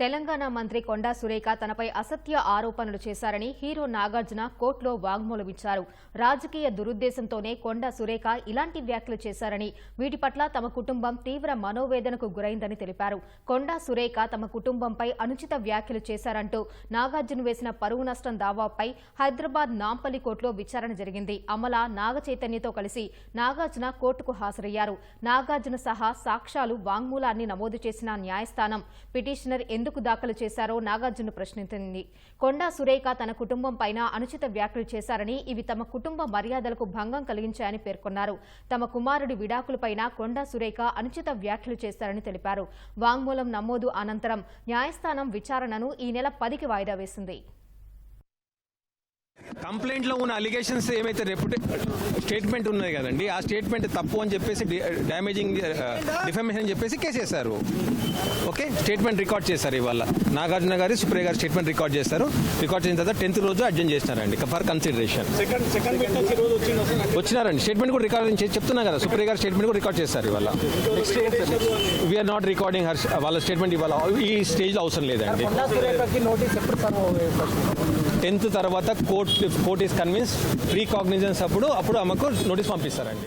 తెలంగాణ మంత్రి కొండా సురేఖ తనపై అసత్య ఆరోపణలు చేశారని హీరో నాగార్జున కోర్టులో వాగ్మూలమిచ్చారు. రాజకీయ దురుద్దేశంతోనే కొండా సురేఖ ఇలాంటి వ్యాఖ్యలు చేశారని, వీటి పట్ల తమ కుటుంబం తీవ్ర మనోవేదనకు గురైందని తెలిపారు. కొండా సురేఖ తమ కుటుంబంపై అనుచిత వ్యాఖ్యలు చేశారంటూ నాగార్జున వేసిన పరువు నష్టం దావాపై హైదరాబాద్ నాంపల్లి కోర్టులో విచారణ జరిగింది. అమల, నాగ చైతన్యతో కలిసి నాగార్జున కోర్టుకు హాజరయ్యారు. నాగార్జున సహా సాక్ష్యాలు, వాంగ్మూలాన్ని నమోదు చేసిన న్యాయస్థానం పిటిషనర్ ఎందుకు దాఖలు చేశారో నాగార్జున ప్రశ్నించింది. కొండా సురేఖ తన కుటుంబం పైన అనుచిత వ్యాఖ్యలు చేశారని, ఇవి తమ కుటుంబ మర్యాదలకు భంగం కలిగించాయని పేర్కొన్నారు. తమ కుమారుడి విడాకులపైన కొండా సురేఖ అనుచిత వ్యాఖ్యలు చేశారని తెలిపారు. వాంగ్మూలం నమోదు అనంతరం న్యాయస్థానం విచారణను ఈ నెల 10కి వాయిదా వేసింది. కంప్లైంట్లో ఉన్న అలిగేషన్స్ ఏమైతే స్టేట్మెంట్ ఉన్నాయి కదండి, ఆ స్టేట్మెంట్ తప్పు అని చెప్పేసి డ్యామేజింగ్ డిఫమేషన్ అని చెప్పేసి కేసు వేశారు. ఓకే, స్టేట్మెంట్ రికార్డ్ చేశారు. ఇవాళ నాగార్జున గారి, సుప్రియ గారి స్టేట్మెంట్ రికార్డ్ చేస్తారు. రికార్డ్ చేసిన తర్వాత 10th రోజు అడ్జెంట్ చేసినారండి ఫర్ కన్సిడరేషన్. వచ్చినారండి, స్టేట్మెంట్ కూడా రికార్డ్ చెప్తున్నా కదా, సుప్రియ గారి స్టేట్మెంట్ కూడా రికార్డ్ చేస్తారు. ఇవాళ వీఆర్ నాట్ రికార్డింగ్ వాళ్ళ స్టేట్మెంట్ ఇవాళ ఈ స్టేజ్లో అవసరం లేదండి. 10th తర్వాత court is convince pre cognizance అప్పుడు ఆమెకు నోటీస్ పంపిస్తారండి.